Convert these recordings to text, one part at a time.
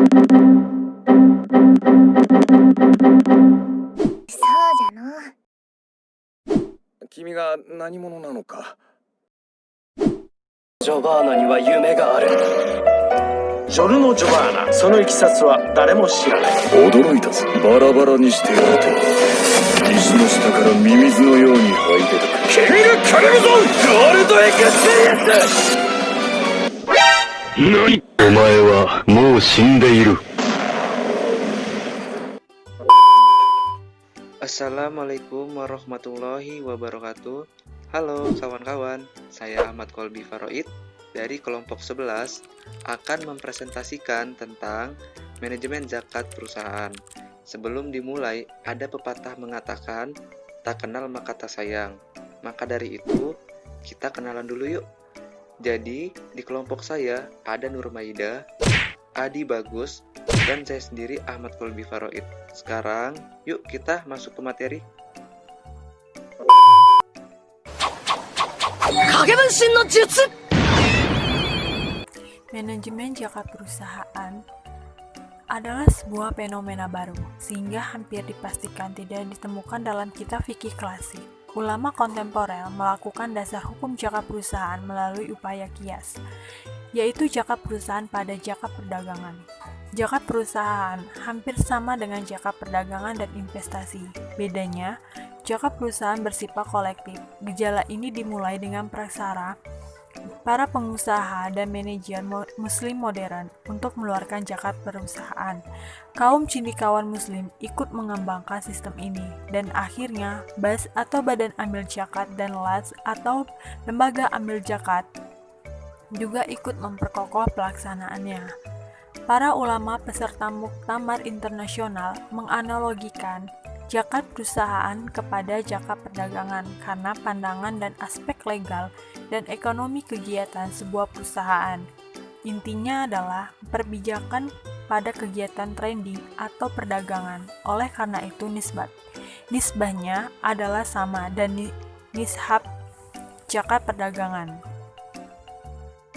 そうじゃの。君が何者なのか。ジョバーナには夢がある。ジョルノ・ジョバーナ、そのいきさつは誰も知らない。驚いたぞ。バラバラにしてやると石の下からミミズのように這い出てくる。君がカレムゾンゴールドエクスペリエンス。何？お前はもう死んでいる。Assalamualaikum warahmatullahi wabarakatuh. Halo kawan-kawan, saya Ahmad Kolbi Faroid dari kelompok 11 akan mempresentasikan tentang manajemen zakat perusahaan. Sebelum dimulai, ada pepatah mengatakan, tak kenal maka tak sayang. Maka dari itu, kita kenalan dulu yuk. Jadi, di kelompok saya ada Nurmaida, Adi Bagus, dan saya sendiri Ahmad Kolbi Faroid. Sekarang, yuk kita masuk ke materi. Manajemen zakat perusahaan adalah sebuah fenomena baru, sehingga hampir dipastikan tidak ditemukan dalam kitab fikih klasik. Ulama kontemporer melakukan dasar hukum zakat perusahaan melalui upaya kias, yaitu zakat perusahaan pada zakat perdagangan. Zakat perusahaan hampir sama dengan zakat perdagangan dan investasi. Bedanya, zakat perusahaan bersifat kolektif. Gejala ini dimulai dengan praksara para pengusaha dan manajer muslim modern untuk mengeluarkan zakat perusahaan. Kaum cindikawan muslim ikut mengembangkan sistem ini, dan akhirnya BAS atau Badan Amil Zakat dan LAS atau Lembaga Amil Zakat juga ikut memperkokoh pelaksanaannya. Para ulama peserta muktamar internasional menganalogikan zakat perusahaan kepada zakat perdagangan karena pandangan dan aspek legal dan ekonomi kegiatan sebuah perusahaan. Intinya adalah perbijakan pada kegiatan trading atau perdagangan. Oleh karena itu nisbahnya adalah sama dan nishab zakat perdagangan.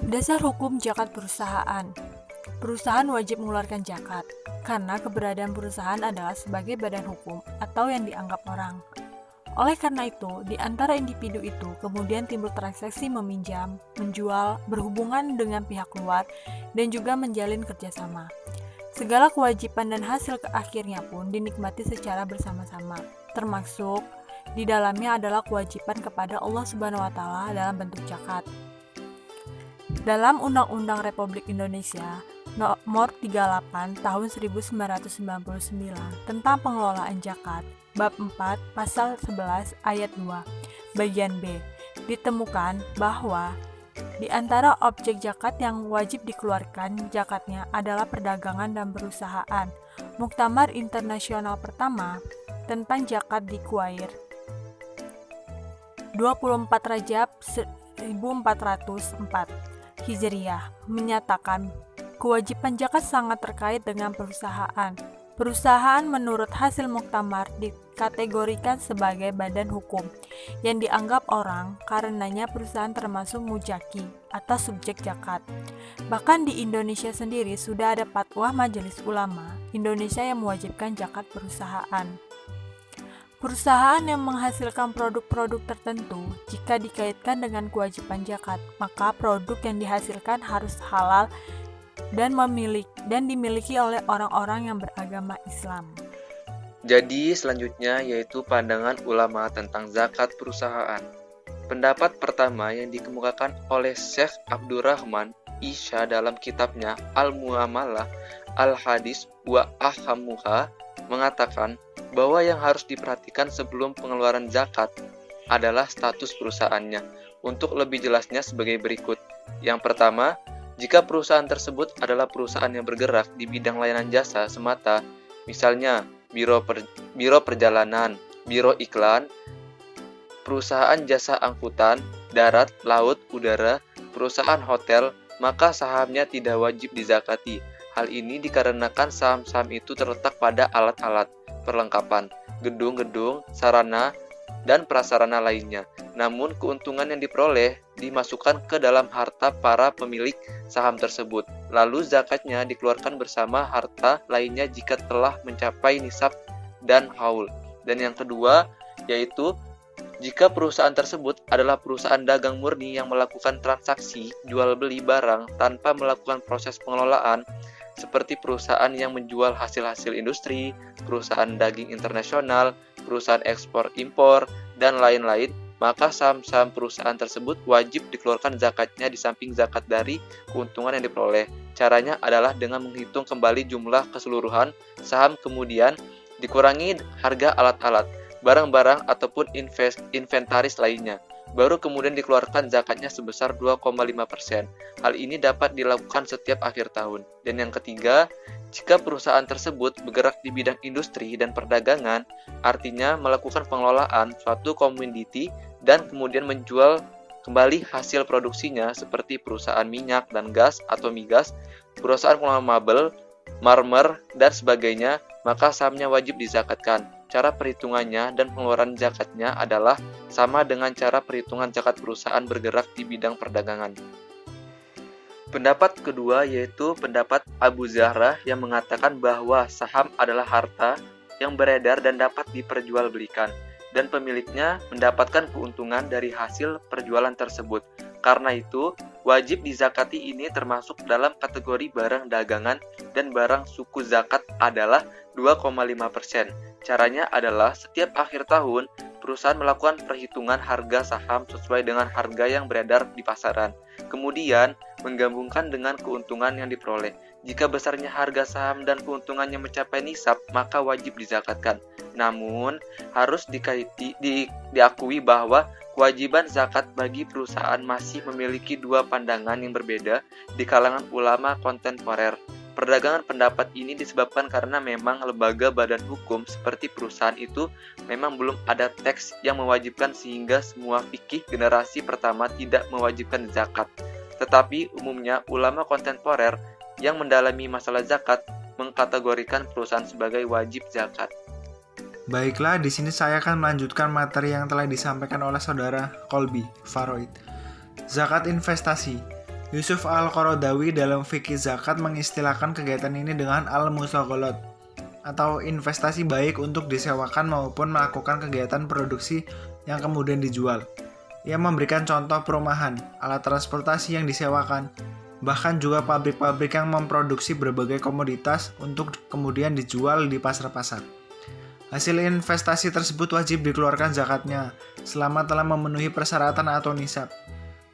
Dasar hukum zakat perusahaan. Perusahaan wajib mengeluarkan zakat karena keberadaan perusahaan adalah sebagai badan hukum atau yang dianggap orang. Oleh karena itu, di antara individu itu kemudian timbul transaksi meminjam, menjual, berhubungan dengan pihak luar, dan juga menjalin kerjasama. Segala kewajiban dan hasil akhirnya pun dinikmati secara bersama-sama, termasuk di dalamnya adalah kewajiban kepada Allah Subhanahu wa Ta'ala dalam bentuk zakat. Dalam Undang-Undang Republik Indonesia Nomor 38 Tahun 1999 tentang pengelolaan zakat, Bab 4 Pasal 11 Ayat 2 Bagian B, ditemukan bahwa di antara objek zakat yang wajib dikeluarkan zakatnya adalah perdagangan dan perusahaan. Muktamar Internasional pertama tentang zakat di Kuwait 24 Rajab 1404 Hijriah menyatakan kewajiban zakat sangat terkait dengan perusahaan. Perusahaan menurut hasil muktamar dikategorikan sebagai badan hukum yang dianggap orang, karenanya perusahaan termasuk mujaki atau subjek zakat. Bahkan di Indonesia sendiri sudah ada fatwa Majelis Ulama Indonesia yang mewajibkan zakat perusahaan. Perusahaan yang menghasilkan produk-produk tertentu, jika dikaitkan dengan kewajiban zakat, maka produk yang dihasilkan harus halal dan dimiliki oleh orang-orang yang beragama Islam. Jadi selanjutnya yaitu pandangan ulama tentang zakat perusahaan. Pendapat pertama yang dikemukakan oleh Syekh Abdurrahman Isya dalam kitabnya Al-Muamalah Al-Hadis wa Ahamuha mengatakan bahwa yang harus diperhatikan sebelum pengeluaran zakat adalah status perusahaannya. Untuk lebih jelasnya sebagai berikut. Yang pertama, jika perusahaan tersebut adalah perusahaan yang bergerak di bidang layanan jasa semata, misalnya biro perjalanan, biro iklan, perusahaan jasa angkutan, darat, laut, udara, perusahaan hotel, maka sahamnya tidak wajib dizakati. Hal ini dikarenakan saham-saham itu terletak pada alat-alat, perlengkapan, gedung-gedung, sarana, dan prasarana lainnya. Namun keuntungan yang diperoleh dimasukkan ke dalam harta para pemilik saham tersebut. Lalu zakatnya dikeluarkan bersama harta lainnya jika telah mencapai nisab dan haul. Dan yang kedua yaitu jika perusahaan tersebut adalah perusahaan dagang murni yang melakukan transaksi jual beli barang tanpa melakukan proses pengelolaan, seperti perusahaan yang menjual hasil-hasil industri, perusahaan daging internasional, perusahaan ekspor impor, dan lain-lain, maka saham-saham perusahaan tersebut wajib dikeluarkan zakatnya di samping zakat dari keuntungan yang diperoleh. Caranya adalah dengan menghitung kembali jumlah keseluruhan saham, kemudian dikurangi harga alat-alat, barang-barang ataupun inventaris lainnya. Baru kemudian dikeluarkan zakatnya sebesar 2,5%. Hal ini dapat dilakukan setiap akhir tahun. Dan yang ketiga, jika perusahaan tersebut bergerak di bidang industri dan perdagangan, artinya melakukan pengelolaan suatu komoditi dan kemudian menjual kembali hasil produksinya seperti perusahaan minyak dan gas atau migas, perusahaan pengelola mabel, marmer, dan sebagainya, maka sahamnya wajib dizakatkan. Cara perhitungannya dan pengeluaran zakatnya adalah sama dengan cara perhitungan zakat perusahaan bergerak di bidang perdagangan. Pendapat kedua yaitu pendapat Abu Zahra yang mengatakan bahwa saham adalah harta yang beredar dan dapat diperjualbelikan, dan pemiliknya mendapatkan keuntungan dari hasil perjualan tersebut. Karena itu, wajib dizakati ini termasuk dalam kategori barang dagangan, dan barang suku zakat adalah 2,5%. Caranya adalah setiap akhir tahun, perusahaan melakukan perhitungan harga saham sesuai dengan harga yang beredar di pasaran. Kemudian, menggabungkan dengan keuntungan yang diperoleh. Jika besarnya harga saham dan keuntungannya mencapai nisab, maka wajib dizakatkan. Namun, harus diakui bahwa kewajiban zakat bagi perusahaan masih memiliki dua pandangan yang berbeda di kalangan ulama kontemporer. Perdagangan pendapat ini disebabkan karena memang lembaga badan hukum seperti perusahaan itu memang belum ada teks yang mewajibkan, sehingga semua fikih generasi pertama tidak mewajibkan zakat. Tetapi umumnya ulama kontemporer yang mendalami masalah zakat mengkategorikan perusahaan sebagai wajib zakat. Baiklah, di sini saya akan melanjutkan materi yang telah disampaikan oleh saudara Kolbi Faroid. Zakat investasi. Yusuf Al-Qaradawi dalam fikih zakat mengistilahkan kegiatan ini dengan al-musaghalat atau investasi baik untuk disewakan maupun melakukan kegiatan produksi yang kemudian dijual. Ia memberikan contoh perumahan, alat transportasi yang disewakan, bahkan juga pabrik-pabrik yang memproduksi berbagai komoditas untuk kemudian dijual di pasar-pasar. Hasil investasi tersebut wajib dikeluarkan zakatnya selama telah memenuhi persyaratan atau nisab.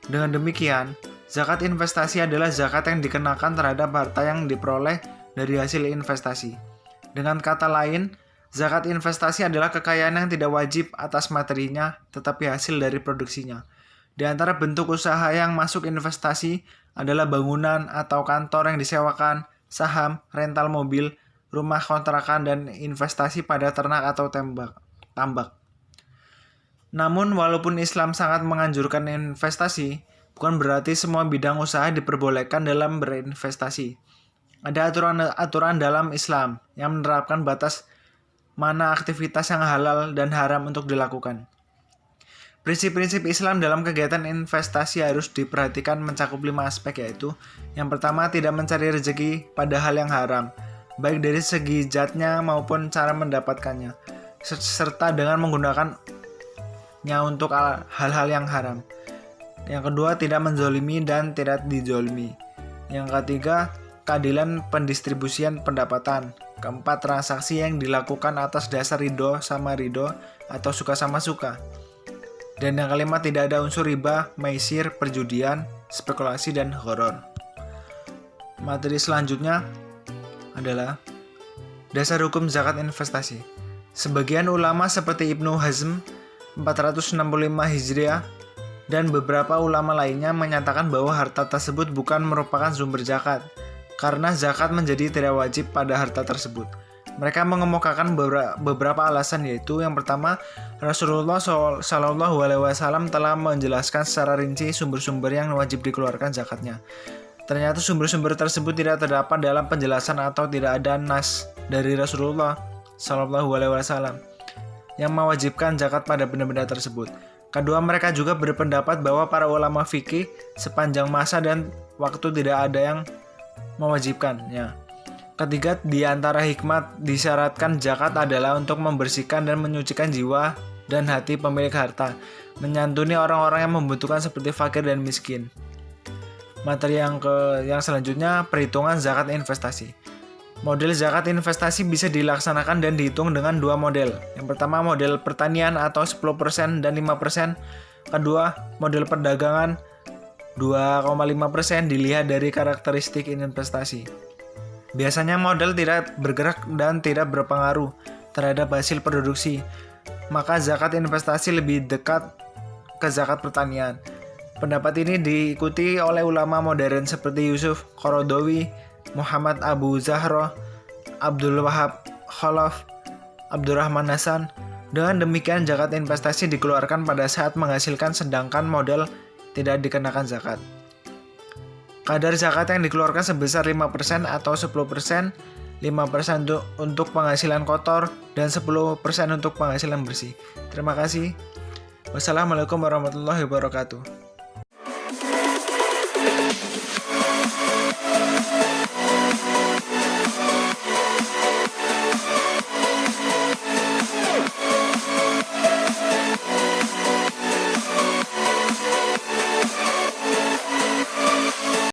Dengan demikian, zakat investasi adalah zakat yang dikenakan terhadap harta yang diperoleh dari hasil investasi. Dengan kata lain, zakat investasi adalah kekayaan yang tidak wajib atas materinya, tetapi hasil dari produksinya. Di antara bentuk usaha yang masuk investasi adalah bangunan atau kantor yang disewakan, saham, rental mobil, rumah kontrakan, dan investasi pada ternak atau tambak. Namun, walaupun Islam sangat menganjurkan investasi, bukan berarti semua bidang usaha diperbolehkan dalam berinvestasi. Ada aturan dalam Islam yang menerapkan batas mana aktivitas yang halal dan haram untuk dilakukan. Prinsip-prinsip Islam dalam kegiatan investasi harus diperhatikan mencakup 5 aspek, yaitu yang pertama, tidak mencari rezeki pada hal yang haram, baik dari segi zatnya maupun cara mendapatkannya, serta dengan menggunakannya untuk hal-hal yang haram. Yang kedua, tidak menzolimi dan tidak dijolimi. Yang ketiga, keadilan pendistribusian pendapatan. Keempat, transaksi yang dilakukan atas dasar ridho sama ridho atau suka sama suka. Dan yang kelima, tidak ada unsur riba, maisir, perjudian, spekulasi, dan gharar. Materi selanjutnya adalah dasar hukum zakat investasi. Sebagian ulama seperti Ibnu Hazm 465 Hijriah dan beberapa ulama lainnya menyatakan bahwa harta tersebut bukan merupakan sumber zakat, karena zakat menjadi tidak wajib pada harta tersebut. Mereka mengemukakan beberapa alasan, yaitu yang pertama, Rasulullah SAW telah menjelaskan secara rinci sumber-sumber yang wajib dikeluarkan zakatnya. Ternyata sumber-sumber tersebut tidak terdapat dalam penjelasan atau tidak ada nas dari Rasulullah SAW yang mewajibkan zakat pada benda-benda tersebut. Kedua, mereka juga berpendapat bahwa para ulama fikih sepanjang masa dan waktu tidak ada yang mewajibkannya. Ketiga, di antara hikmat disyaratkan zakat adalah untuk membersihkan dan menyucikan jiwa dan hati pemilik harta, menyantuni orang-orang yang membutuhkan seperti fakir dan miskin. Materi yang selanjutnya, perhitungan zakat investasi. Model zakat investasi bisa dilaksanakan dan dihitung dengan dua model. Yang pertama, model pertanian atau 10% dan 5%. Kedua, model perdagangan 2,5% dilihat dari karakteristik investasi. Biasanya model tidak bergerak dan tidak berpengaruh terhadap hasil produksi, maka zakat investasi lebih dekat ke zakat pertanian. Pendapat ini diikuti oleh ulama modern seperti Yusuf Qaradawi, Muhammad Abu Zahra, Abdul Wahab Khalaf, Abdurrahman Hasan. Dengan demikian zakat investasi dikeluarkan pada saat menghasilkan sedangkan model tidak dikenakan zakat. Kadar zakat yang dikeluarkan sebesar 5% atau 10%, 5% untuk penghasilan kotor, dan 10% untuk penghasilan bersih. Terima kasih. Wassalamualaikum warahmatullahi wabarakatuh.